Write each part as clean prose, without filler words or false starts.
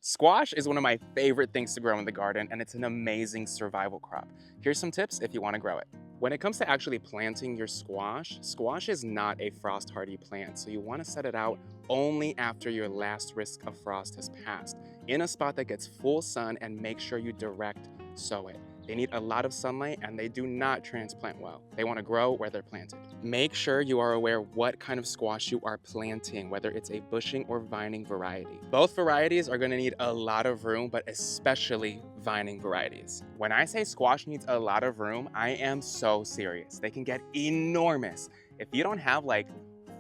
Squash is one of my favorite things to grow in the garden, and it's an amazing survival crop. Here's some tips if you want to grow it. When it comes to actually planting your squash, squash is not a frost-hardy plant, so you want to set it out only after your last risk of frost has passed, in a spot that gets full sun, and make sure you direct sow it. They need a lot of sunlight and they do not transplant well. They want to grow where they're planted. Make sure you are aware what kind of squash you are planting, whether it's a bushing or vining variety. Both varieties are going to need a lot of room, but especially vining varieties. When I say squash needs a lot of room, I am so serious. They can get enormous. If you don't have like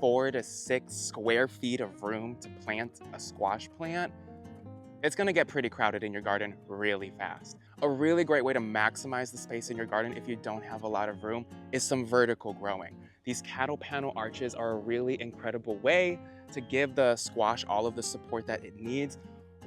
4 to 6 square feet of room to plant a squash plant, it's gonna get pretty crowded in your garden really fast. A really great way to maximize the space in your garden if you don't have a lot of room is some vertical growing. These cattle panel arches are a really incredible way to give the squash all of the support that it needs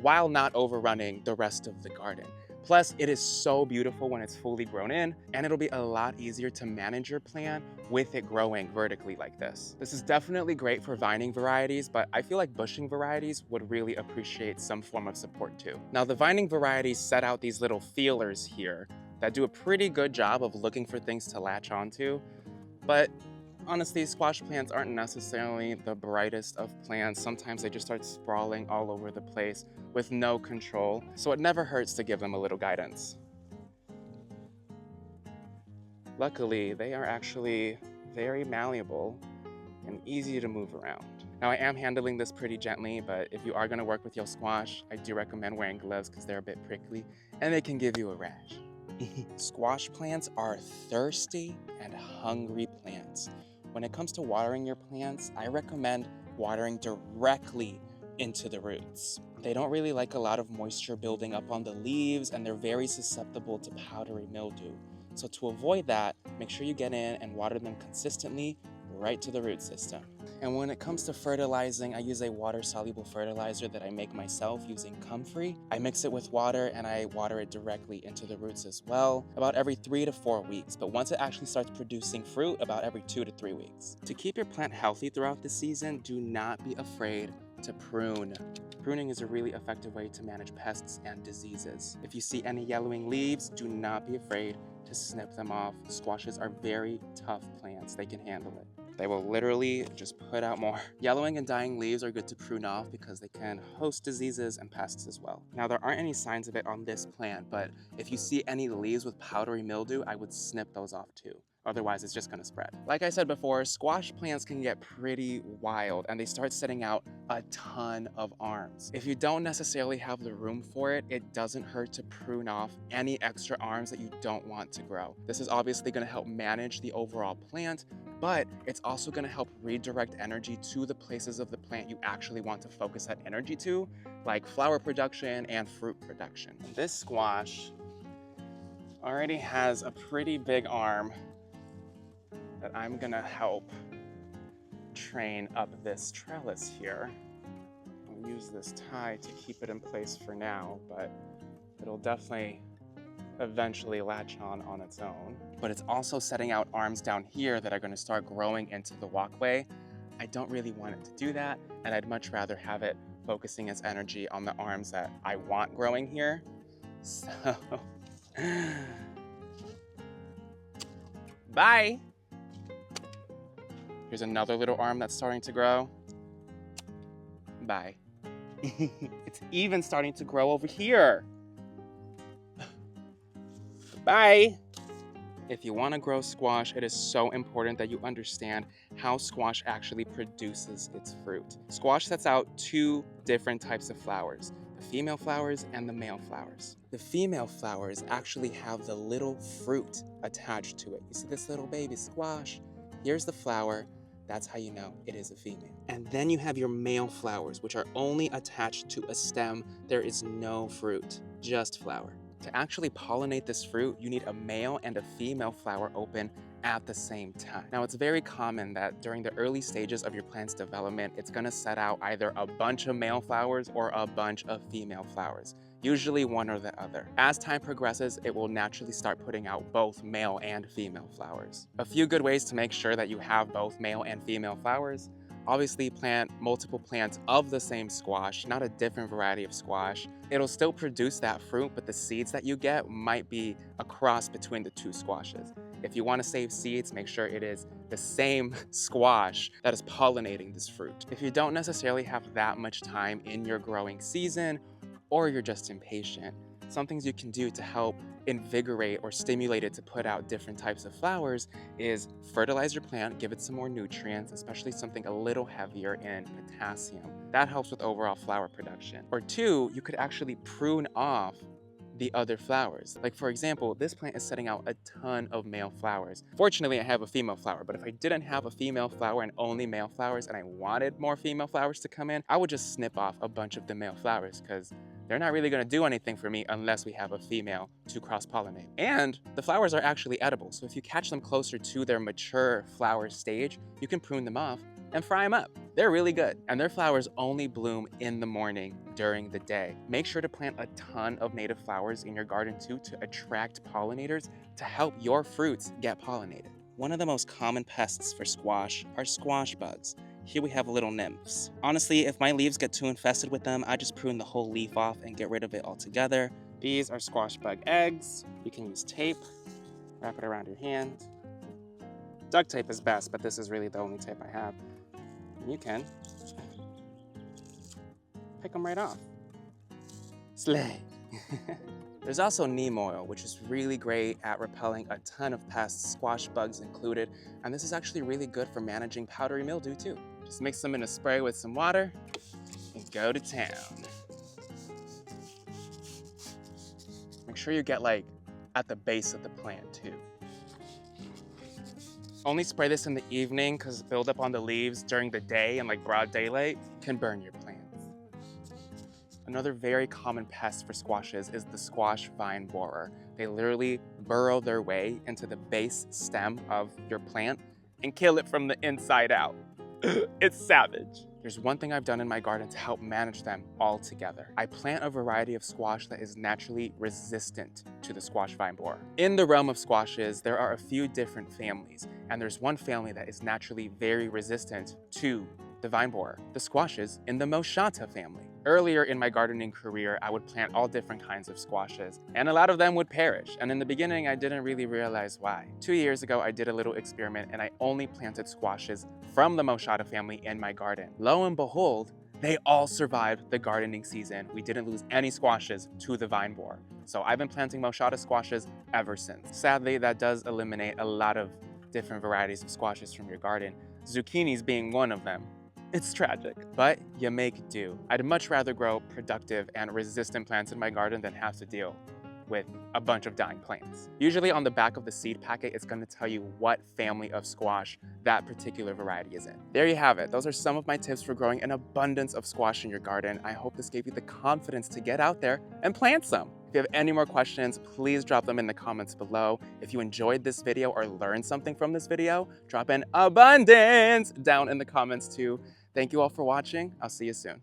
while not overrunning the rest of the garden. Plus, it is so beautiful when it's fully grown in, and it'll be a lot easier to manage your plant with it growing vertically like this. This is definitely great for vining varieties, but I feel like bushing varieties would really appreciate some form of support too. Now, the vining varieties set out these little feelers here that do a pretty good job of looking for things to latch onto, but honestly, squash plants aren't necessarily the brightest of plants. Sometimes they just start sprawling all over the place with no control, so it never hurts to give them a little guidance. Luckily, they are actually very malleable and easy to move around. Now, I am handling this pretty gently, but if you are going to work with your squash, I do recommend wearing gloves because they're a bit prickly and they can give you a rash. Squash plants are thirsty and hungry plants. When it comes to watering your plants, I recommend watering directly into the roots. They don't really like a lot of moisture building up on the leaves, and they're very susceptible to powdery mildew. So to avoid that, make sure you get in and water them consistently right to the root system. And when it comes to fertilizing, I use a water-soluble fertilizer that I make myself using comfrey. I mix it with water and I water it directly into the roots as well, about every 3 to 4 weeks. But once it actually starts producing fruit, about every 2 to 3 weeks. To keep your plant healthy throughout the season, do not be afraid to prune. Pruning is a really effective way to manage pests and diseases. If you see any yellowing leaves, do not be afraid to snip them off. Squashes are very tough plants. They can handle it. They will literally just put out more. Yellowing and dying leaves are good to prune off because they can host diseases and pests as well. Now, there aren't any signs of it on this plant, but if you see any leaves with powdery mildew, I would snip those off too. Otherwise, it's just gonna spread. Like I said before, squash plants can get pretty wild and they start setting out a ton of arms. If you don't necessarily have the room for it, it doesn't hurt to prune off any extra arms that you don't want to grow. This is obviously gonna help manage the overall plant, but it's also gonna help redirect energy to the places of the plant you actually want to focus that energy to, like flower production and fruit production. This squash already has a pretty big arm that I'm gonna help train up this trellis here. I'll use this tie to keep it in place for now, but it'll definitely eventually latch on its own. But it's also setting out arms down here that are gonna start growing into the walkway. I don't really want it to do that, and I'd much rather have it focusing its energy on the arms that I want growing here. So, bye. Here's another little arm that's starting to grow. Bye. It's even starting to grow over here. Bye. If you want to grow squash, it is so important that you understand how squash actually produces its fruit. Squash sets out 2 different types of flowers, the female flowers and the male flowers. The female flowers actually have the little fruit attached to it. You see this little baby squash? Here's the flower. That's how you know it is a female. And then you have your male flowers, which are only attached to a stem. There is no fruit, just flower. To actually pollinate this fruit, you need a male and a female flower open at the same time. Now, it's very common that during the early stages of your plant's development, it's gonna set out either a bunch of male flowers or a bunch of female flowers, usually one or the other. As time progresses, it will naturally start putting out both male and female flowers. A few good ways to make sure that you have both male and female flowers: Obviously, plant multiple plants of the same squash, not a different variety of squash. It'll still produce that fruit, but the seeds that you get might be a cross between the two squashes. If you want to save seeds, make sure it is the same squash that is pollinating this fruit. If you don't necessarily have that much time in your growing season, or you're just impatient, some things you can do to help invigorate or stimulate it to put out different types of flowers is fertilize your plant, give it some more nutrients, especially something a little heavier in potassium. That helps with overall flower production. Or two, you could actually prune off the other flowers. Like for example, this plant is setting out a ton of male flowers. Fortunately, I have a female flower, but if I didn't have a female flower and only male flowers and I wanted more female flowers to come in, I would just snip off a bunch of the male flowers because they're not really gonna do anything for me unless we have a female to cross-pollinate. And the flowers are actually edible, so if you catch them closer to their mature flower stage, you can prune them off and fry them up. They're really good, and their flowers only bloom in the morning during the day. Make sure to plant a ton of native flowers in your garden too to attract pollinators to help your fruits get pollinated. One of the most common pests for squash are squash bugs. Here we have little nymphs. Honestly, if my leaves get too infested with them, I just prune the whole leaf off and get rid of it altogether. These are squash bug eggs. You can use tape, wrap it around your hand. Duct tape is best, but this is really the only tape I have. And you can pick them right off. Slay. There's also neem oil, which is really great at repelling a ton of pests, squash bugs included, and this is actually really good for managing powdery mildew too. Just mix them in a spray with some water and go to town. Make sure you get like at the base of the plant too. Only spray this in the evening because buildup on the leaves during the day and like broad daylight can burn your plants. Another very common pest for squashes is the squash vine borer. They literally burrow their way into the base stem of your plant and kill it from the inside out. It's savage. There's one thing I've done in my garden to help manage them all together. I plant a variety of squash that is naturally resistant to the squash vine borer. In the realm of squashes, there are a few different families, and there's one family that is naturally very resistant to the vine borer, the squashes in the Moschata family. Earlier in my gardening career, I would plant all different kinds of squashes, and a lot of them would perish. And in the beginning, I didn't really realize why. 2 years ago, I did a little experiment and I only planted squashes from the Moschata family in my garden. Lo and behold, they all survived the gardening season. We didn't lose any squashes to the vine borer. So I've been planting Moschata squashes ever since. Sadly, that does eliminate a lot of different varieties of squashes from your garden, zucchinis being one of them. It's tragic, but you make do. I'd much rather grow productive and resistant plants in my garden than have to deal with a bunch of dying plants. Usually on the back of the seed packet, it's going to tell you what family of squash that particular variety is in. There you have it. Those are some of my tips for growing an abundance of squash in your garden. I hope this gave you the confidence to get out there and plant some. If you have any more questions, please drop them in the comments below. If you enjoyed this video or learned something from this video, drop an abundance down in the comments too. Thank you all for watching. I'll see you soon.